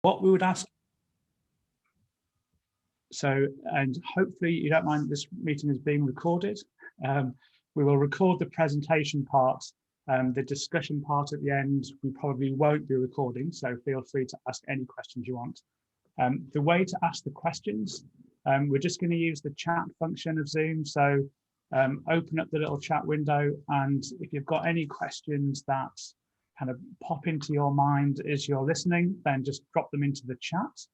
What we would ask, so, and hopefully you don't mind this meeting is being recorded. We will record the presentation part. The discussion part at the end, we probably won't be recording, so feel free to ask any questions you want. The way to ask the questions, we're just going to use the chat function of Zoom. So open up the little chat window, and if you've got any questions that kind of pop into your mind as you're listening, then just drop them into the chat.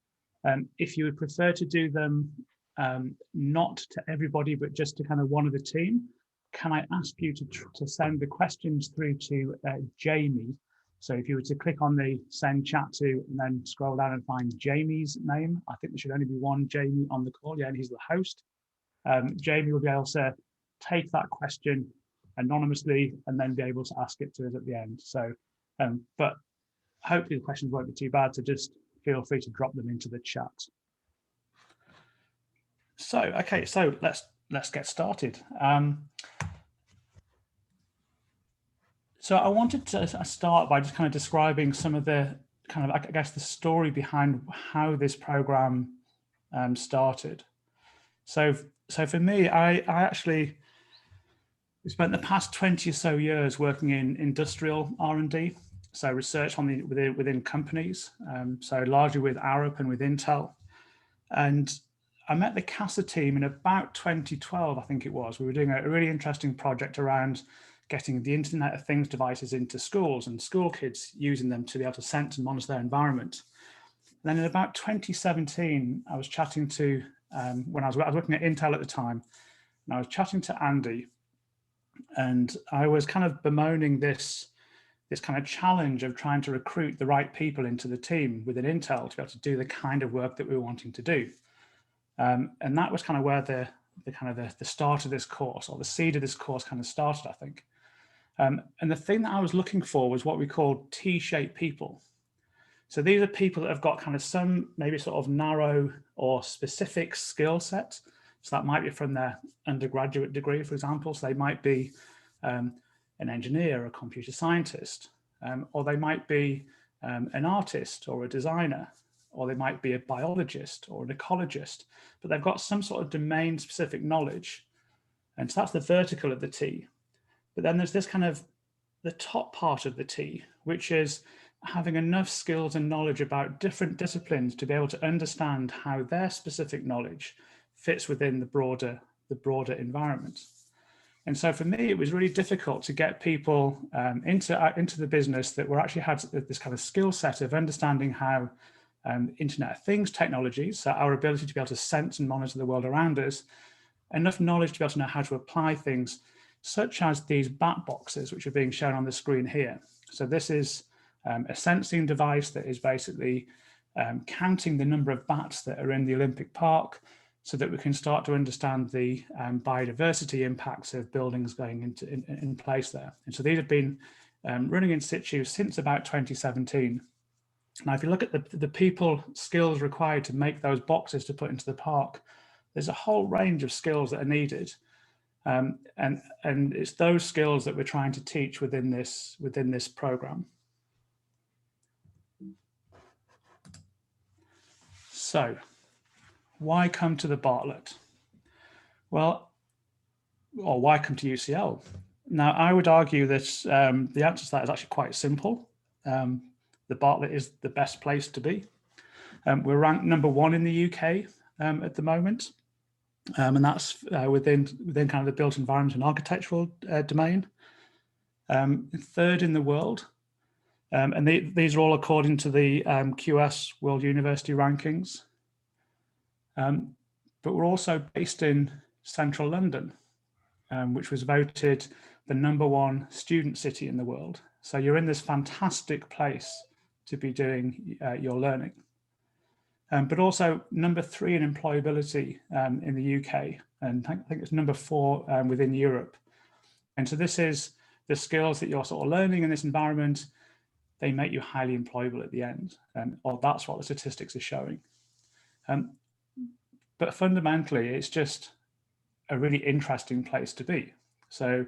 If you would prefer to do them not to everybody, but just to kind of one of the team, can I ask you to send the questions through to Jamie? So if you were to click on the send chat to and then scroll down and find Jamie's name, I think there should only be one Jamie on the call. Yeah, and he's the host. Jamie will be able to take that question anonymously and then be able to ask it to us at the end. So, but hopefully the questions won't be too bad, so just feel free to drop them into the chat. So, okay, so let's get started. So I wanted to start by just kind of describing some of the kind of, I guess, the story behind how this program started. So for me, I actually spent the past 20 or so years working in industrial R&D, so research on within companies, so largely with Arup and with Intel. And I met the CASA team in about 2012, I think it was. We were doing a really interesting project around getting the Internet of Things devices into schools and school kids using them to be able to sense and monitor their environment. And then in about 2017, I was chatting to, when I was working at Intel at the time, and I was chatting to Andy, and I was kind of bemoaning this kind of challenge of trying to recruit the right people into the team within Intel to be able to do the kind of work that we were wanting to do. And that was kind of where the start of this course, or the seed of this course, kind of started, I think. And the thing that I was looking for was what we call T-shaped people. So these are people that have got kind of some maybe sort of narrow or specific skill set. So that might be from their undergraduate degree, for example. So they might be an engineer, a computer scientist, or they might be an artist or a designer, or they might be a biologist or an ecologist, but they've got some sort of domain specific knowledge. And so that's the vertical of the T. But then there's this kind of the top part of the T, which is having enough skills and knowledge about different disciplines to be able to understand how their specific knowledge fits within the broader environment. And so for me, it was really difficult to get people into the business that were actually had this kind of skill set of understanding how Internet of Things technologies, so our ability to be able to sense and monitor the world around us, enough knowledge to be able to know how to apply things such as these bat boxes, which are being shown on the screen here. So this is a sensing device that is basically counting the number of bats that are in the Olympic Park so that we can start to understand the biodiversity impacts of buildings going in place there. And so these have been running in situ since about 2017. Now, if you look at the people skills required to make those boxes to put into the park, there's a whole range of skills that are needed. And it's those skills that we're trying to teach within this program. So why come to the Bartlett? Well, or why come to UCL? Now, I would argue that the answer to that is actually quite simple. The Bartlett is the best place to be. We're ranked #1 in the UK at the moment. And that's within kind of the built environment and architectural domain. Third in the world. And these are all according to the QS World University Rankings. But we're also based in central London, which was voted the #1 student city in the world. So you're in this fantastic place to be doing your learning. But also #3 in employability in the UK, and I think it's #4 within Europe. And so this is the skills that you're sort of learning in this environment, they make you highly employable at the end, or that's what the statistics are showing. But fundamentally, it's just a really interesting place to be. So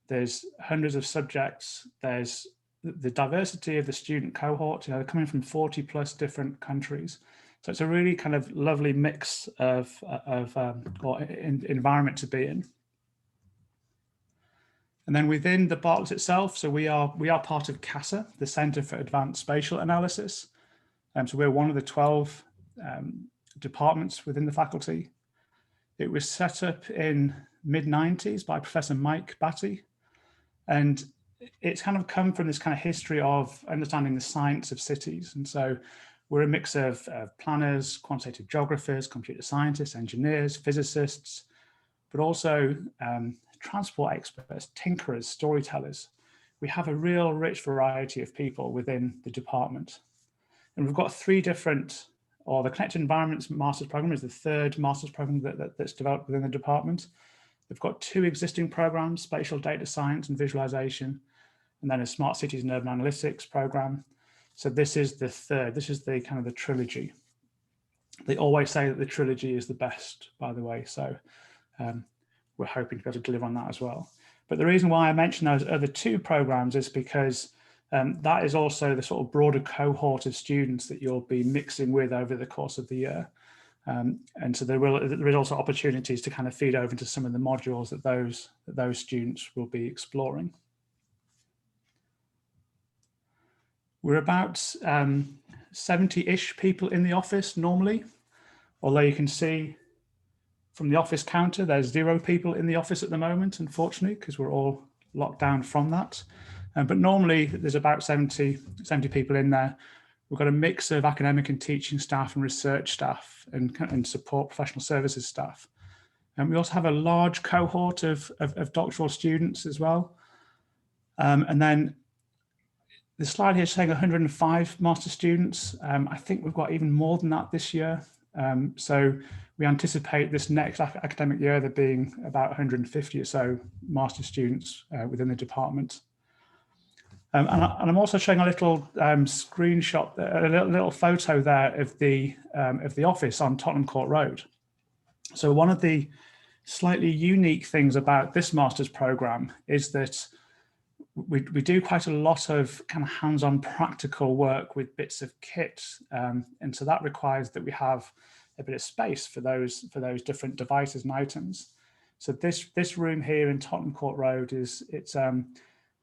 there's hundreds of subjects, there's the diversity of the student cohort. They're coming from 40 plus different countries. So it's a really kind of lovely mix of environment to be in. And then within the Bartlett itself, so we are part of CASA, the Centre for Advanced Spatial Analysis. So we're one of the 12 departments within the faculty. It was set up in mid-90s by Professor Mike Batty. And it's kind of come from this kind of history of understanding the science of cities. And so we're a mix of planners, quantitative geographers, computer scientists, engineers, physicists, but also transport experts, tinkerers, storytellers. We have a real rich variety of people within the department. And we've got 3 different, or the Connected Environments Master's Programme is the 3rd Master's Programme that's developed within the department. We've got 2 existing programs, Spatial Data Science and Visualization, and then a Smart Cities and Urban Analytics program. So this is the 3rd, this is the kind of the trilogy. They always say that the trilogy is the best, by the way, so we're hoping to be able to deliver on that as well. But the reason why I mention those other 2 programs is because that is also the sort of broader cohort of students that you'll be mixing with over the course of the year. And so there is also opportunities to kind of feed over into some of the modules that those students will be exploring. We're about 70-ish people in the office normally, although you can see from the office counter, there's 0 people in the office at the moment, unfortunately, because we're all locked down from that. But normally there's about 70 people in there. We've got a mix of academic and teaching staff and research staff and support professional services staff. And we also have a large cohort of doctoral students as well. And then the slide here is saying 105 master students. I think we've got even more than that this year. So we anticipate this next academic year there being about 150 or so master students within the department. And I'm also showing a little screenshot, a little photo there of the office on Tottenham Court Road. So one of the slightly unique things about this master's program is that we do quite a lot of kind of hands-on practical work with bits of kit, and so that requires that we have a bit of space for those different devices and items. So this room here in Tottenham Court Road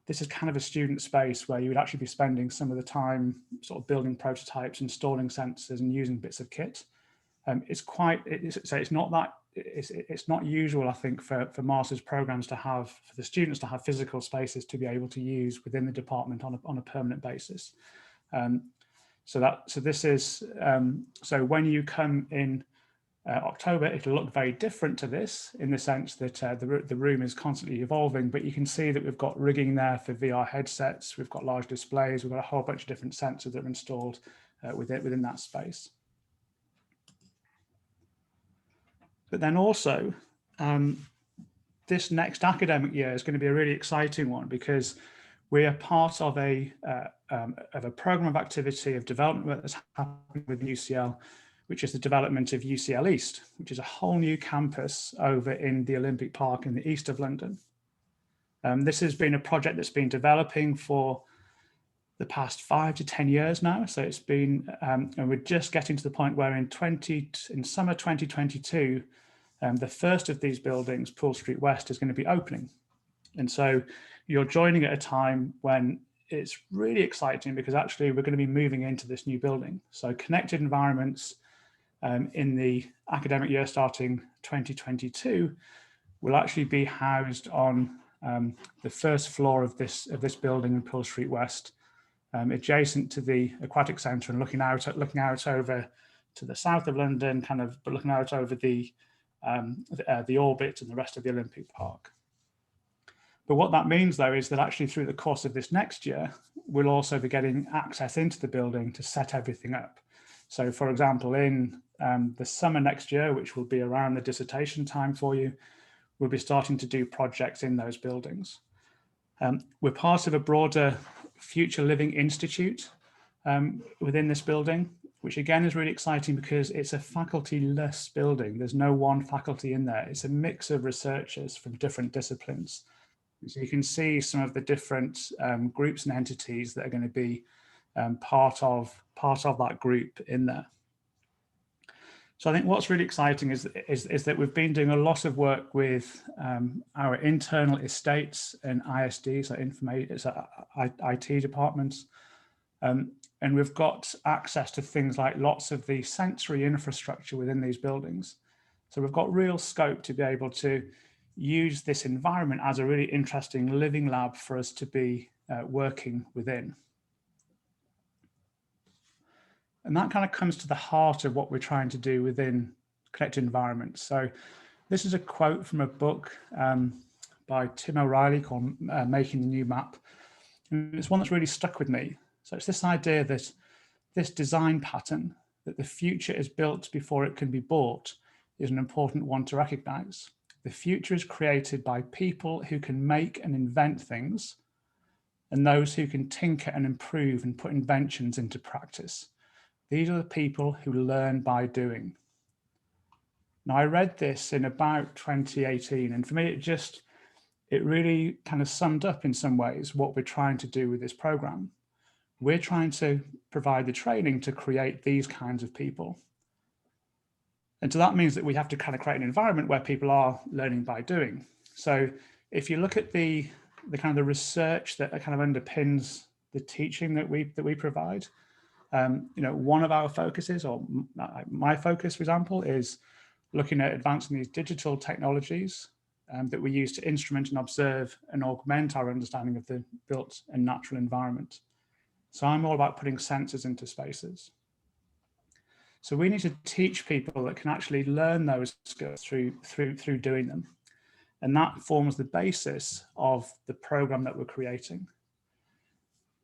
this is kind of a student space where you would actually be spending some of the time sort of building prototypes, installing sensors, and using bits of kit. It's not usual, I think, for master's programs to have, for the students to have physical spaces to be able to use within the department on a permanent basis. So when you come in October, it'll look very different to this in the sense that the room is constantly evolving, but you can see that we've got rigging there for VR headsets, we've got large displays, we've got a whole bunch of different sensors that are installed within that space. But then also, this next academic year is going to be a really exciting one because we are part of a program of activity of development that's happening with UCL, which is the development of UCL East, which is a whole new campus over in the Olympic Park in the east of London. This has been a project that's been developing for the past 5 to 10 years now. So it's been, and we're just getting to the point where in summer 2022, the first of these buildings, Poole Street West, is going to be opening. And so you're joining at a time when it's really exciting because actually we're going to be moving into this new building. So Connected Environments in the academic year starting 2022 will actually be housed on the first floor of this building in Poole Street West, adjacent to the Aquatic Centre and looking out over to the south of London, but looking out over the orbit and the rest of the Olympic Park. But what that means, though, is that actually through the course of this next year, we'll also be getting access into the building to set everything up. So, for example, in the summer next year, which will be around the dissertation time for you, we'll be starting to do projects in those buildings. We're part of a broader Future Living Institute within this building, which again is really exciting because it's a faculty-less building. There's no one faculty in there. It's a mix of researchers from different disciplines. So you can see some of the different groups and entities that are going to be part of that group in there. So I think what's really exciting is that we've been doing a lot of work with our internal estates and ISDs, so IT departments, and we've got access to things like lots of the sensory infrastructure within these buildings. So we've got real scope to be able to use this environment as a really interesting living lab for us to be working within. And that kind of comes to the heart of what we're trying to do within connected environments. So this is a quote from a book by Tim O'Reilly called Making the New Map. And it's one that's really stuck with me. So it's this idea that this design pattern, that the future is built before it can be bought, is an important one to recognize. The future is created by people who can make and invent things, and those who can tinker and improve and put inventions into practice. These are the people who learn by doing. Now, I read this in about 2018, and for me, it really kind of summed up in some ways what we're trying to do with this program. We're trying to provide the training to create these kinds of people. And so that means that we have to kind of create an environment where people are learning by doing. So if you look at the kind of the research that kind of underpins the teaching that we provide, one of our focuses, or my focus, for example, is looking at advancing these digital technologies that we use to instrument and observe and augment our understanding of the built and natural environment. So I'm all about putting sensors into spaces. So we need to teach people that can actually learn those skills through doing them. And that forms the basis of the program that we're creating.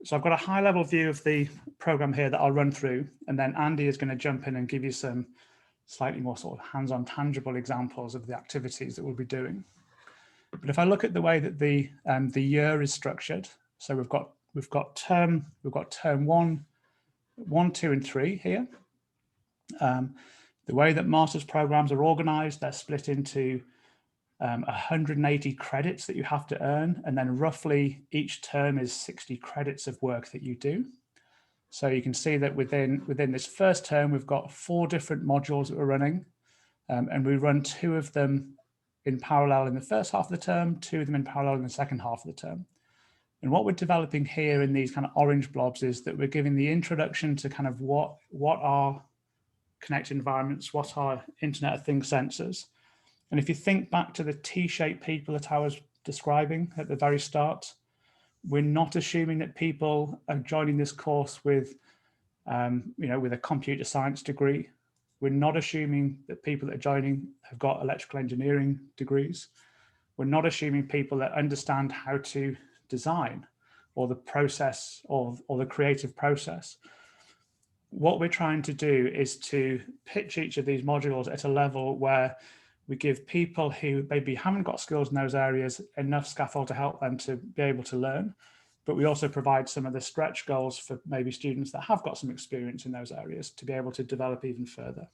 So I've got a high level view of the program here that I'll run through, and then Andy is going to jump in and give you some slightly more sort of hands-on tangible examples of the activities that we'll be doing. But if I look at the way that the year is structured, so we've got term 1, 2, and 3 here. The way that master's programs are organized, they're split into 180 credits that you have to earn, and then roughly each term is 60 credits of work that you do. So you can see that within this first term, we've got 4 different modules that we're running, and we run 2 of them in parallel in the first half of the term, 2 of them in parallel in the second half of the term. And what we're developing here in these kind of orange blobs is that we're giving the introduction to kind of what are connected environments, what are Internet of Things sensors. And if you think back to the T-shaped people that I was describing at the very start, we're not assuming that people are joining this course with, with a computer science degree. We're not assuming that people that are joining have got electrical engineering degrees. We're not assuming people that understand how to design or the process or the creative process. What we're trying to do is to pitch each of these modules at a level where we give people who maybe haven't got skills in those areas enough scaffold to help them to be able to learn. But we also provide some of the stretch goals for maybe students that have got some experience in those areas to be able to develop even further.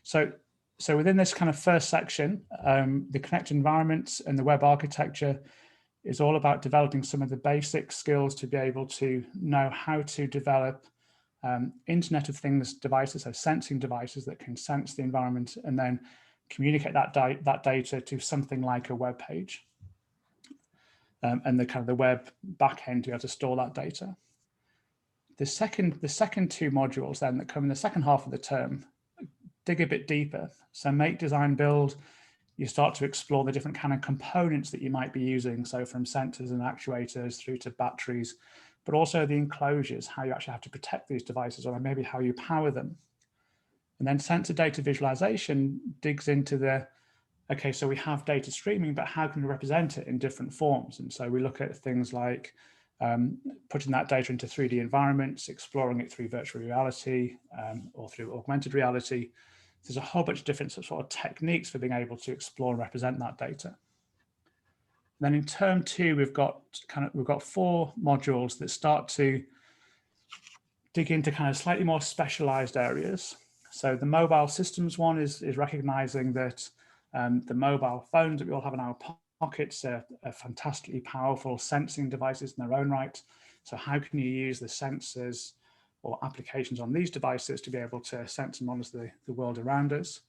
So within this kind of first section, the connected environments and the web architecture is all about developing some of the basic skills to be able to know how to develop Internet of Things devices, so sensing devices that can sense the environment and then communicate that data to something like a web page, and the kind of the web backend to be able to store that data. The second 2 modules then that come in the second half of the term dig a bit deeper. So make, design, build. You start to explore the different kind of components that you might be using. So from sensors and actuators through to batteries, but also the enclosures, how you actually have to protect these devices, or maybe how you power them. And then sensor data visualization digs into okay, so we have data streaming, but how can we represent it in different forms? And so we look at things like putting that data into 3D environments, exploring it through virtual reality or through augmented reality. There's a whole bunch of different sort of techniques for being able to explore and represent that data. And then in term 2, we've got 4 modules that start to dig into kind of slightly more specialized areas. So the mobile systems one is recognizing that the mobile phones that we all have in our pockets are fantastically powerful sensing devices in their own right. So how can you use the sensors or applications on these devices to be able to sense and monitor the world around us?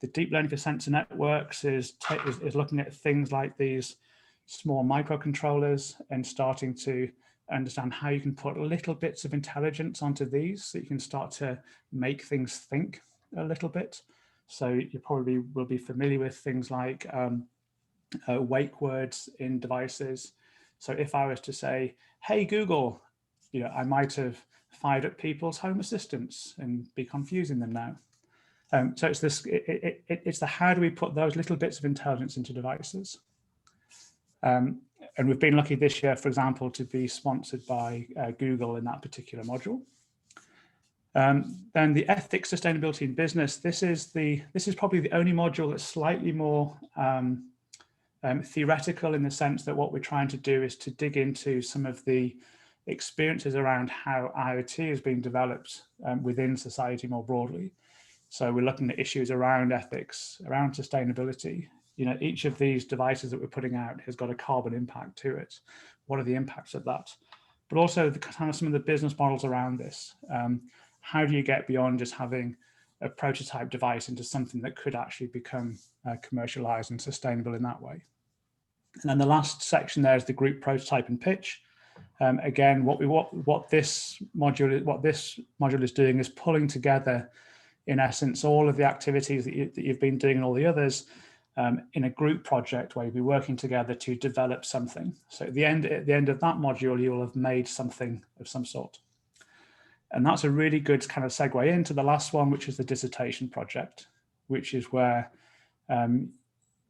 The deep learning for sensor networks is looking at things like these small microcontrollers and starting to understand how you can put little bits of intelligence onto these so you can start to make things think a little bit. So you probably will be familiar with things like wake words in devices. So if I was to say, hey, Google, I might have fired up people's home assistants and be confusing them now. So it's this. It's the how do we put those little bits of intelligence into devices. And we've been lucky this year, for example, to be sponsored by Google in that particular module. Then the ethics, sustainability in business. This is probably the only module that's slightly more theoretical, in the sense that what we're trying to do is to dig into some of the experiences around how IoT is being developed within society more broadly. So we're looking at issues around ethics, around sustainability. Each of these devices that we're putting out has got a carbon impact to it. What are the impacts of that? But also the kind of some of the business models around this. How do you get beyond just having a prototype device into something that could actually become commercialized and sustainable in that way? And then the last section there is the group prototype and pitch. Again, what this module is doing is pulling together, in essence, all of the activities that you've been doing and all the others in a group project where you'll be working together to develop something. So at the end of that module, you will have made something of some sort. And that's a really good kind of segue into the last one, which is the dissertation project, which is where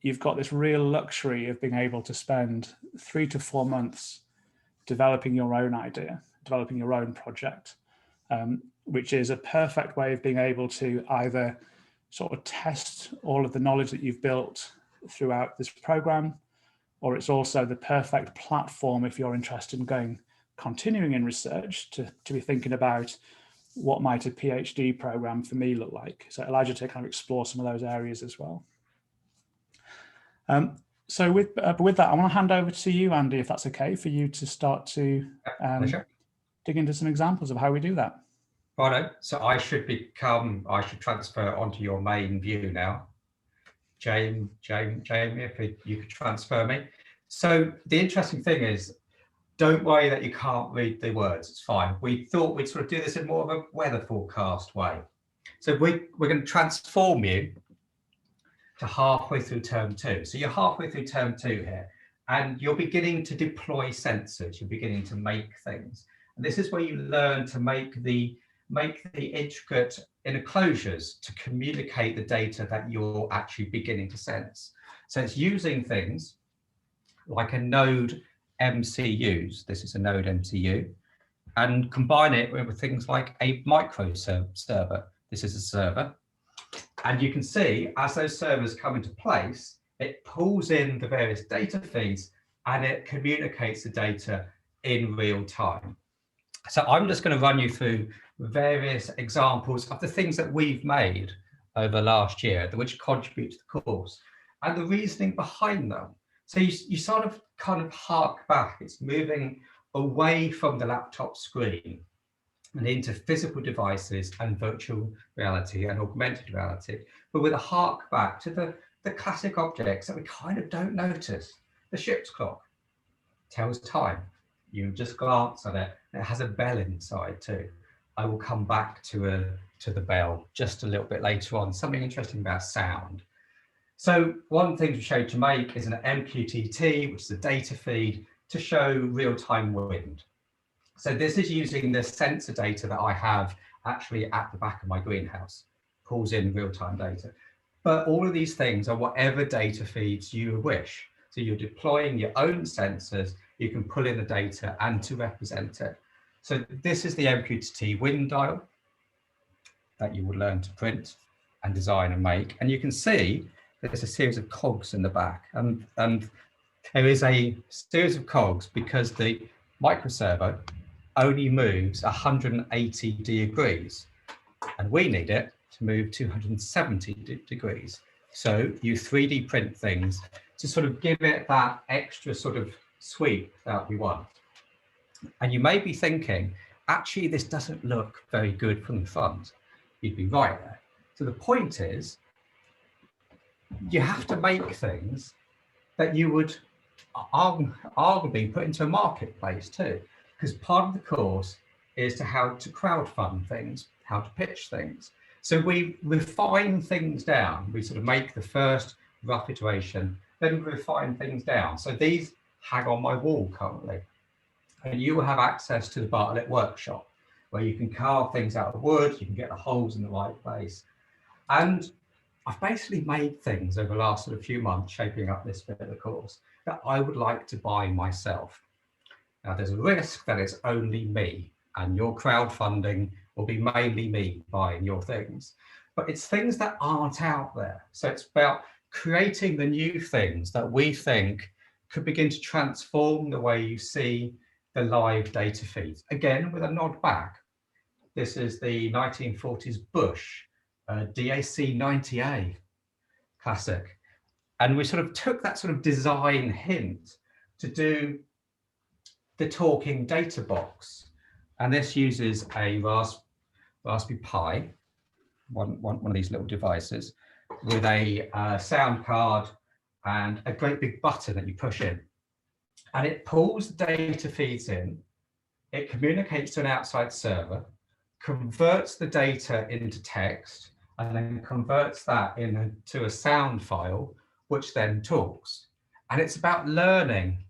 you've got this real luxury of being able to spend 3 to 4 months developing your own idea, developing your own project, which is a perfect way of being able to either sort of test all of the knowledge that you've built throughout this program, or it's also the perfect platform if you're interested in continuing in research to be thinking about what might a PhD program for me look like. So it allows you to kind of explore some of those areas as well. So with that, I want to hand over to you, Andy, if that's okay, for you to start to dig into some examples of how we do that. Righto. So I should transfer onto your main view now. Jamie, if you could transfer me. So the interesting thing is, don't worry that you can't read the words, it's fine. We thought we'd sort of do this in more of a weather forecast way. So we're going to transform you to halfway through term 2. So you're halfway through term 2 here, and you're beginning to deploy sensors, you're beginning to make things. And this is where you learn to make the intricate enclosures to communicate the data that you're actually beginning to sense. So it's using things like a node MCUs, this is a node MCU, and combine it with things like a micro server. This is a server. And you can see as those servers come into place, it pulls in the various data feeds and it communicates the data in real time. So I'm just going to run you through various examples of the things that we've made over last year, which contribute to the course, and the reasoning behind them. So you sort of kind of hark back. It's moving away from the laptop screen and into physical devices and virtual reality and augmented reality, but with a hark back to the classic objects that we kind of don't notice. The ship's clock tells time. You just glance at it, and it has a bell inside too. I will come back to the bell just a little bit later on, something interesting about sound. So one thing we showed to make is an MQTT, which is a data feed to show real-time wind. So this is using the sensor data that I have actually at the back of my greenhouse, pulls in real-time data. But all of these things are whatever data feeds you wish. So you're deploying your own sensors, you can pull in the data and to represent it. So this is the MQTT wind dial that you would learn to print and design and make. And you can see there's a series of cogs in the back. And there is a series of cogs because the microservo only moves 180 degrees, and we need it to move 270 degrees. So you 3D print things to sort of give it that extra sort of sweep that we want. And you may be thinking, actually, this doesn't look very good from the front. You'd be right there. So the point is, you have to make things that you would arguably put into a marketplace too, because part of the course is to how to crowdfund things, how to pitch things. So we refine things down. We sort of make the first rough iteration, then we refine things down. So these hang on my wall currently. And you will have access to the Bartlett workshop where you can carve things out of wood, you can get the holes in the right place. And I've basically made things over the last sort of few months shaping up this bit of the course that I would like to buy myself. Now there's a risk that it's only me and your crowdfunding will be mainly me buying your things, but it's things that aren't out there. So it's about creating the new things that we think could begin to transform the way you see the live data feeds. Again, with a nod back, this is the 1940s Bush DAC 90A classic. And we sort of took that sort of design hint to do the talking data box. And this uses a Raspberry Pi, one of these little devices, with a sound card and a great big button that you push in. And it pulls the data feeds in, it communicates to an outside server, converts the data into text, and then converts that into a sound file, which then talks. And it's about learning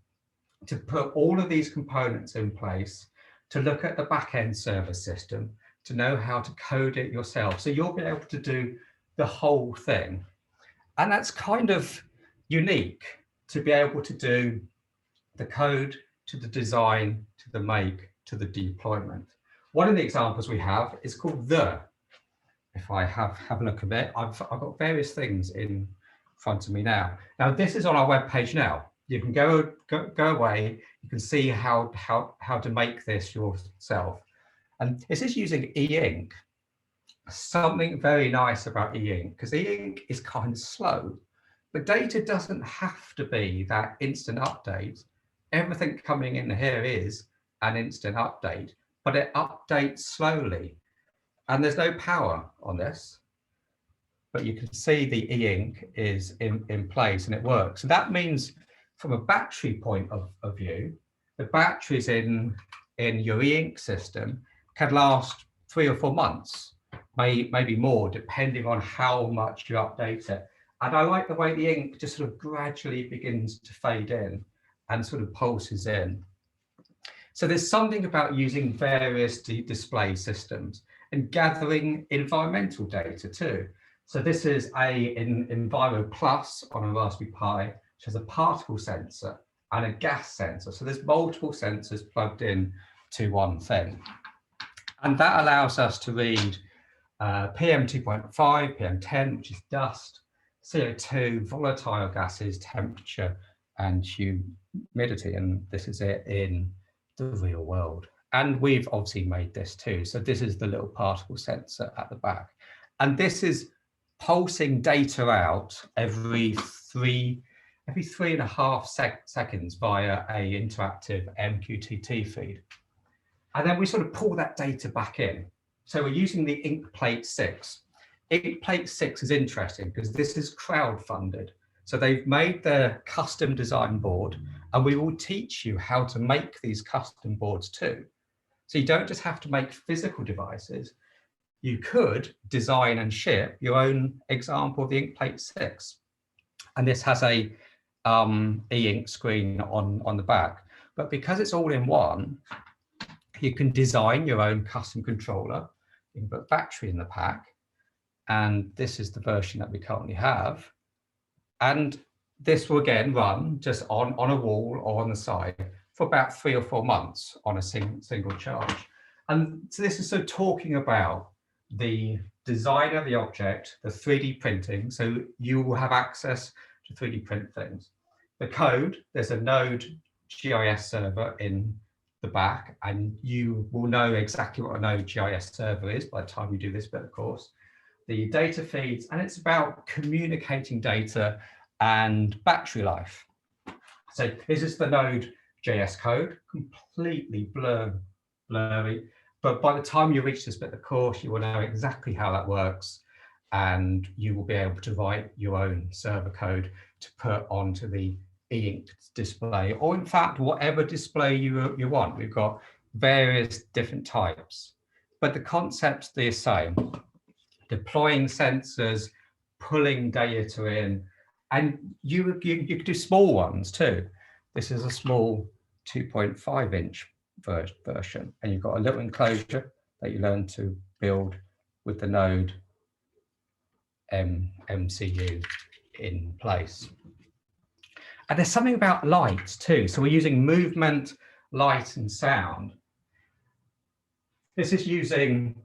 to put all of these components in place, to look at the back-end server system, to know how to code it yourself. So you'll be able to do the whole thing. And that's kind of unique to be able to do the code, to the design, to the make, to the deployment. One of the examples we have is called The. If I have a look at it, I've got various things in front of me now. Now this is on our webpage now. You can go away, you can see how to make this yourself. And this is using Eink. Something very nice about Eink, because Eink is kind of slow, but data doesn't have to be that instant update. Everything coming in here is an instant update, but it updates slowly. And there's no power on this, but you can see the Eink is in place and it works. So that means from a battery point of view, the batteries in your Eink system can last 3 or 4 months, maybe more, depending on how much you update it. And I like the way the ink just sort of gradually begins to fade in and sort of pulses in. So there's something about using various display systems and gathering environmental data too. So this is a Enviro Plus on a Raspberry Pi, which has a particle sensor and a gas sensor. So there's multiple sensors plugged in to one thing. And that allows us to read PM 2.5, PM10, which is dust, CO2, volatile gases, temperature, and humidity. And this is it in the real world. And we've obviously made this too. So this is the little particle sensor at the back. And this is pulsing data out every 3.5 seconds via a interactive MQTT feed. And then we sort of pull that data back in. So we're using the Eink Plate 6. Eink Plate 6 is interesting because this is crowdfunded. So they've made their custom design board, and we will teach you how to make these custom boards too. So you don't just have to make physical devices. You could design and ship your own example of the Eink Plate 6. And this has a e-ink screen on the back. But because it's all in one, you can design your own custom controller. You can put battery in the pack. And this is the version that we currently have. And this will again run just on a wall or on the side for about 3 or 4 months on a single charge. And so this is so talking about the design of the object, the 3D printing. So you will have access to 3D print things. The code, there's a Node GIS server in the back, and you will know exactly what a Node GIS server is by the time you do this bit of course. the data feeds, and it's about communicating data and battery life. So this is the Node.js code, completely blurry. But by the time you reach this bit of the course, you will know exactly how that works, and you will be able to write your own server code to put onto the Eink display, or in fact, whatever display you want. We've got various different types, but the concept's the same. Deploying sensors, pulling data in, and you could do small ones too. This is a small 2.5-inch version, and you've got a little enclosure that you learn to build with the Node MCU in place. And there's something about light too. So we're using movement, light, and sound. This is using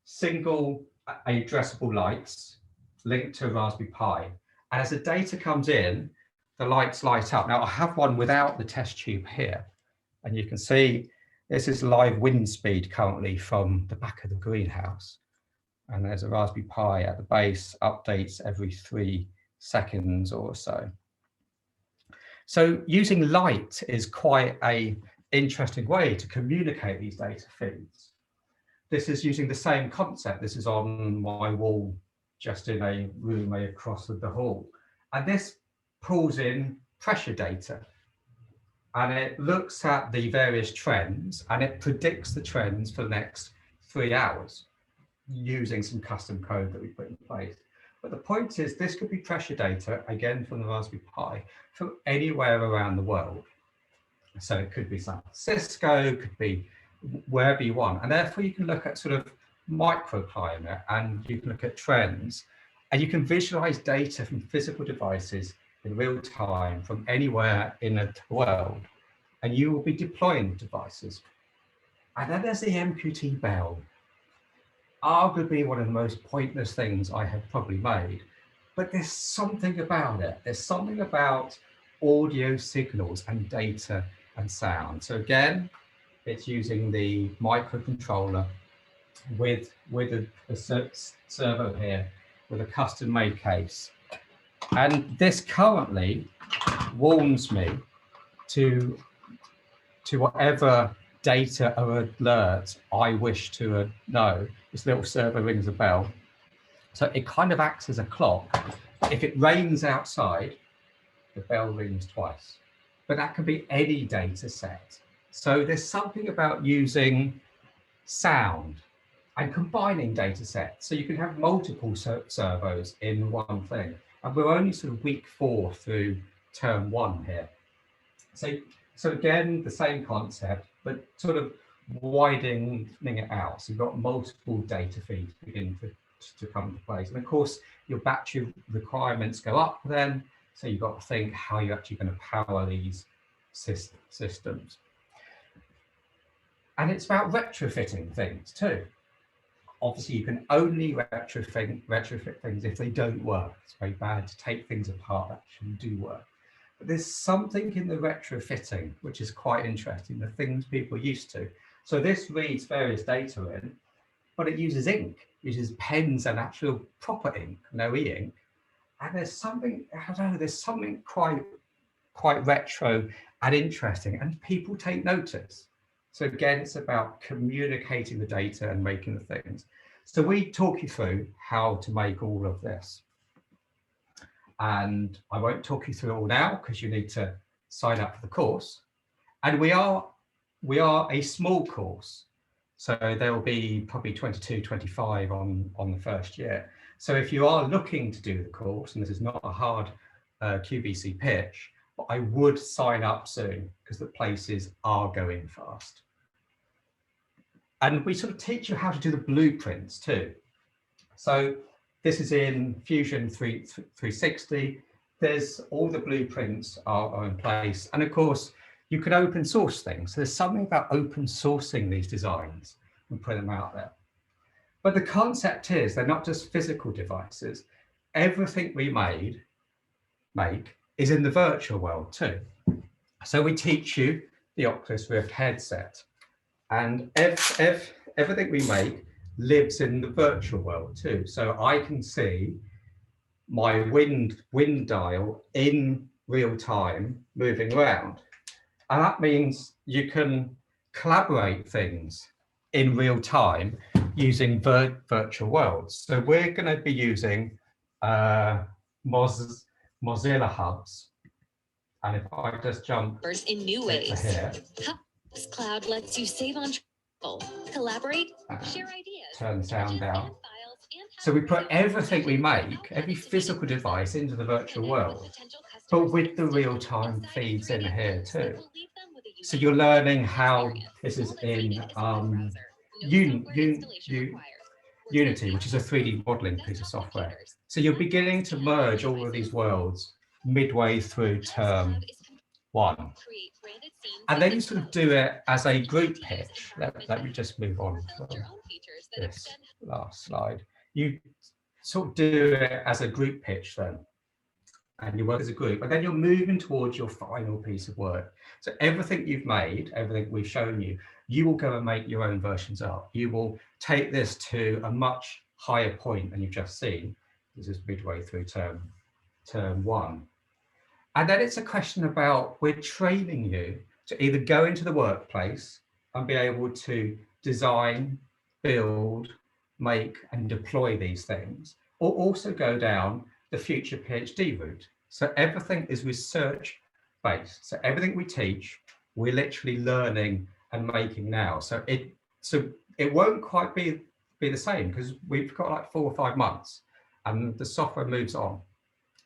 single addressable lights linked to a Raspberry Pi. And as the data comes in, the lights light up. Now I have one without the test tube here. And you can see this is live wind speed currently from the back of the greenhouse. And there's a Raspberry Pi at the base, updates every 3 seconds or so. So using light is quite an interesting way to communicate these data feeds. This is using the same concept. This is on my wall, just in a room across the hall. And this pulls in pressure data. And it looks at the various trends, and it predicts the trends for the next 3 hours using some custom code that we put in place. But the point is, this could be pressure data, again, from the Raspberry Pi, from anywhere around the world. So it could be San Francisco, could be wherever you want. And therefore, you can look at sort of microclimate, and you can look at trends, and you can visualize data from physical devices in real time from anywhere in the world. And you will be deploying devices. And then there's the MQT bell. Arguably one of the most pointless things I have probably made, but there's something about it. There's something about audio signals and data and sound. So again, it's using the microcontroller with a servo here with a custom made case. And this currently warns me to whatever data or alert I wish to know. This little servo rings a bell. So it kind of acts as a clock. If it rains outside, the bell rings twice. But that can be any data set. So there's something about using sound and combining data sets. So you can have multiple servos in one thing. And we're only sort of week 4 through term 1 here. So again, the same concept, but sort of widening it out. So you've got multiple data feeds begin to come into place. And of course, your battery requirements go up then. So you've got to think how you're actually going to power these systems. And it's about retrofitting things too. Obviously, you can only retrofit things if they don't work. It's very bad to take things apart that actually do work. But there's something in the retrofitting which is quite interesting, the things people are used to. So this reads various data in, but it uses ink, uses pens and actual proper ink, no e-ink. And there's something, I don't know, there's something quite retro and interesting, and people take notice. So again, it's about communicating the data and making the things. So we talk you through how to make all of this. And I won't talk you through it all now because you need to sign up for the course. And we are a small course. So there will be probably 22, 25 on the first year. So if you are looking to do the course, and this is not a hard QVC pitch, but I would sign up soon because the places are going fast. And we sort of teach you how to do the blueprints too. So this is in Fusion 360. There's all the blueprints are in place. And of course, you can open source things. So there's something about open sourcing these designs and putting them out there. But the concept is they're not just physical devices. Everything we make is in the virtual world too. So we teach you the Oculus Rift headset. And everything we make lives in the virtual world too. So I can see my wind dial in real time moving around. And that means you can collaborate things in real time using virtual worlds. So we're going to be using Mozilla Hubs. And if I just jump in new ways, here, Hubs Cloud lets you save on travel, collaborate, share ideas, turn the sound down. So we put everything we make, every physical device, into the virtual world, but with the real-time feeds in here too. So you're learning how this is in Unity, which is a 3D modeling piece of software. So you're beginning to merge all of these worlds midway through term 1. And then you sort of do it as a group pitch. Let me just move on from this last slide. You sort of do it as a group pitch then, and you work as a group, and then you're moving towards your final piece of work. So everything you've made, everything we've shown you, you will go and make your own versions up. You will take this to a much higher point than you've just seen. This is midway through term 1. And then it's a question about, we're training you to either go into the workplace and be able to design, build, make and deploy these things, or also go down the future PhD route. So everything is research based. So everything we teach, we're literally learning and making now. So it won't quite be the same, because we've got like 4 or 5 months and the software moves on.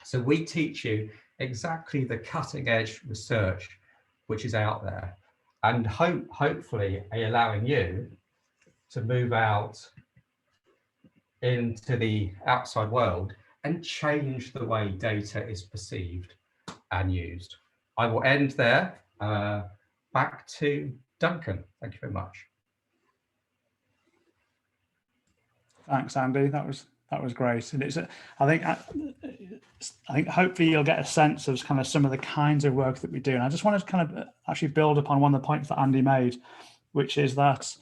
So we teach you exactly the cutting edge research which is out there, and hopefully allowing you to move out into the outside world and change the way data is perceived and used. I will end there. Back to Duncan. Thank you very much. Thanks, Andy. That was great, and I think hopefully you'll get a sense of kind of some of the kinds of work that we do. And I just wanted to kind of actually build upon one of the points that Andy made, which is that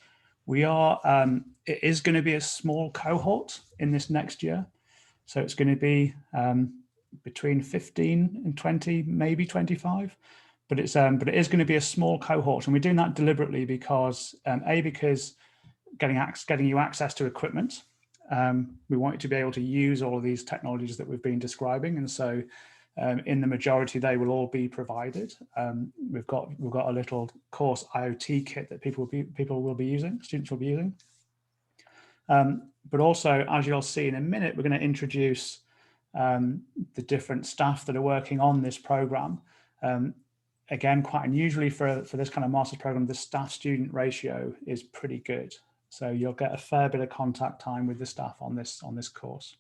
we are it is going to be a small cohort in this next year, so it's going to be between 15 and 20, maybe 25. But it is going to be a small cohort, and we're doing that deliberately because because getting you access to equipment. We want you to be able to use all of these technologies that we've been describing, and so in the majority they will all be provided. We've got a little course IoT kit that people will be using, students will be using. But also, as you'll see in a minute, we're going to introduce the different staff that are working on this program. Again, quite unusually for this kind of master's program, the staff-student ratio is pretty good. So you'll get a fair bit of contact time with the staff on this course.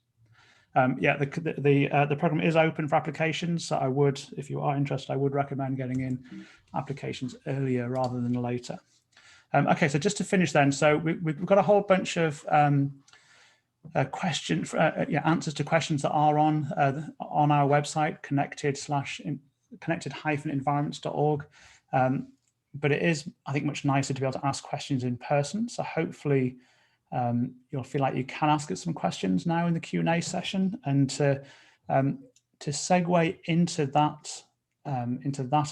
Yeah, the program is open for applications. So I would, if you are interested, I would recommend getting in applications earlier rather than later. Okay, so just to finish then, so we've got a whole bunch of answers to questions that are on our website, connected-environments.org. But it is, I think, much nicer to be able to ask questions in person. So hopefully you'll feel like you can ask us some questions now in the Q&A session, and to segue into that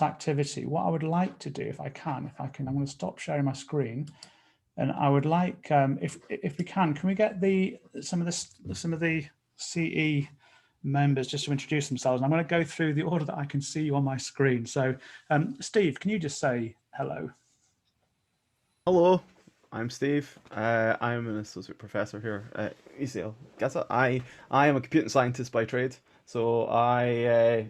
activity. What I would like to do, if I can, I'm going to stop sharing my screen, and I would like, if we can we get some of the CE members just to introduce themselves, and I'm going to go through the order that I can see you on my screen. So Steve, can you just say hello? Hello, I'm Steve. I'm an associate professor here at UCL. I am a computing scientist by trade, so I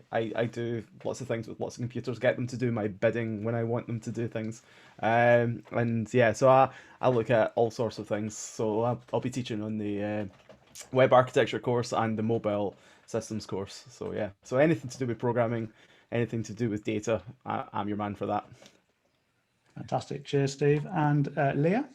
do lots of things with lots of computers, get them to do my bidding when I want them to do things, and yeah, so I look at all sorts of things. So I'll be teaching on the web architecture course and the mobile systems course. So yeah, so anything to do with programming, anything to do with data, I'm your man for that. Fantastic. Cheers, Steve. And Leah?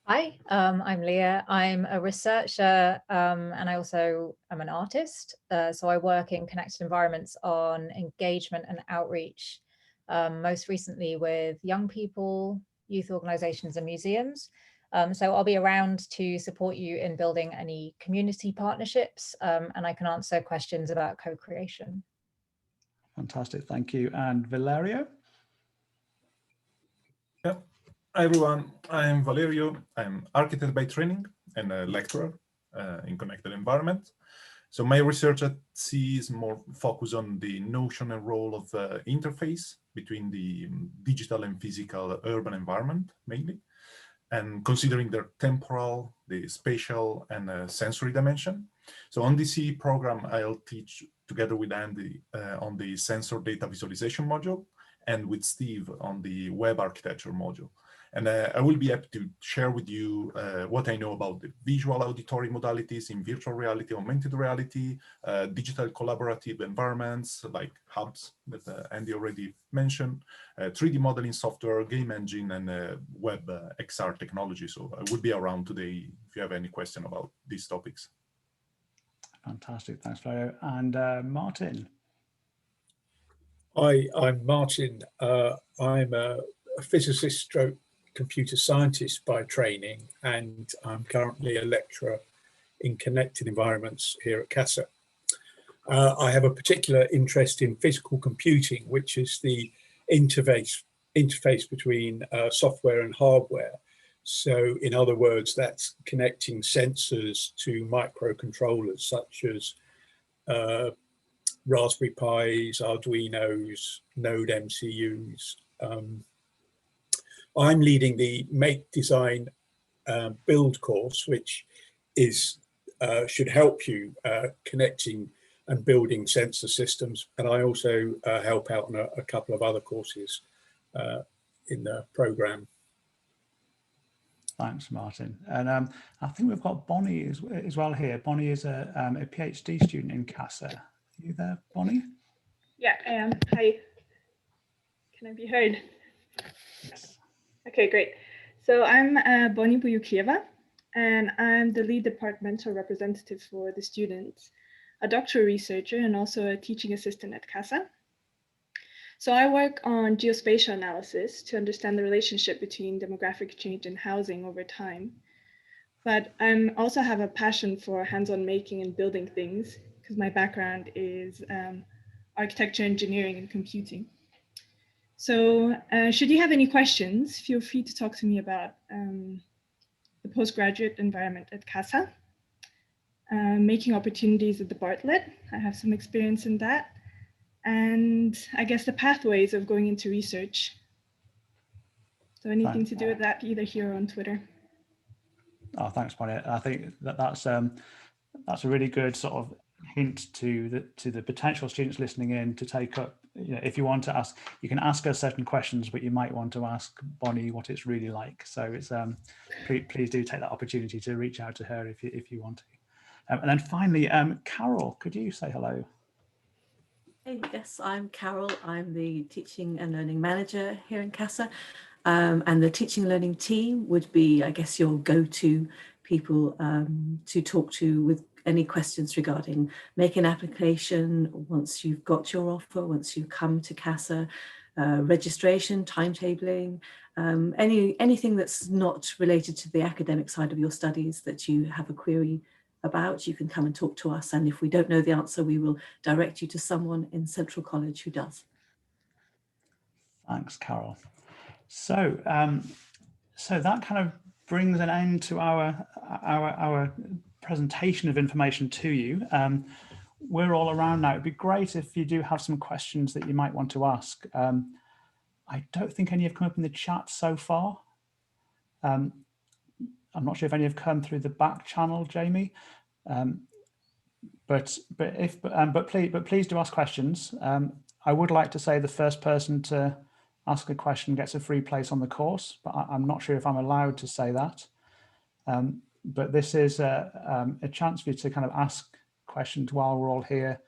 Hi, I'm Leah. I'm a researcher and I also am an artist. So I work in connected environments on engagement and outreach, most recently with young people, youth organizations and museums. So I'll be around to support you in building any community partnerships, and I can answer questions about co-creation. Fantastic, thank you. And Valerio? Yeah. Hi everyone, I'm Valerio. I'm architect by training and a lecturer in connected environment. So my research at sea is more focused on the notion and role of interface between the digital and physical urban environment mainly, and considering their temporal, the spatial, and sensory dimension. So on the CE program, I'll teach together with Andy on the sensor data visualization module, and with Steve on the web architecture module. And I will be happy to share with you what I know about the visual auditory modalities in virtual reality, augmented reality, digital collaborative environments like hubs that Andy already mentioned, 3D modeling software, game engine, and web XR technology. So I will be around today if you have any question about these topics. Fantastic, thanks, Valerio. And Martin? Hi, I'm Martin. I'm a physicist stroke computer scientist by training, and I'm currently a lecturer in connected environments here at CASA. I have a particular interest in physical computing, which is the interface between software and hardware. So in other words, that's connecting sensors to microcontrollers such as Raspberry Pis, Arduinos, Node MCUs. I'm leading the Make Design Build course, which is should help you connecting and building sensor systems. And I also help out on a couple of other courses in the program. Thanks, Martin. And I think we've got Bonnie as well here. Bonnie is a PhD student in CASA. Are you there, Bonnie? Yeah, I am. Hi. Can I be heard? Yes. Okay, great. So I'm Bonnie Buyukieva, and I'm the lead departmental representative for the students, a doctoral researcher, and also a teaching assistant at CASA. So I work on geospatial analysis to understand the relationship between demographic change and housing over time. But I also have a passion for hands-on making and building things, because my background is architecture, engineering, and computing. So should you have any questions, feel free to talk to me about the postgraduate environment at CASA, making opportunities at the Bartlett. I have some experience in that. And I guess the pathways of going into research. So anything to do with that, either here or on Twitter. Oh, thanks, Bonnie. I think that's a really good sort of hint to the potential students listening in to take up. You know, if you want to ask, you can ask her certain questions, but you might want to ask Bonnie what it's really like. So it's please do take that opportunity to reach out to her if you want to. And then finally, Carol, could you say hello? Hey, yes, I'm Carol. I'm the Teaching and Learning Manager here in CASA. And the Teaching and Learning team would be, I guess, your go-to people to talk to with any questions regarding making an application once you've got your offer, once you come to CASA, registration, timetabling, anything that's not related to the academic side of your studies that you have a query about, you can come and talk to us. And if we don't know the answer, we will direct you to someone in Central College who does. Thanks, Carol. So, so that kind of brings an end to our presentation of information to you. We're all around now. It'd be great if you do have some questions that you might want to ask. I don't think any have come up in the chat so far. I'm not sure if any have come through the back channel, Jamie. But please do ask questions. I would like to say the first person to ask a question gets a free place on the course, but I'm not sure if I'm allowed to say that. But this is a chance for you to kind of ask questions while we're all here.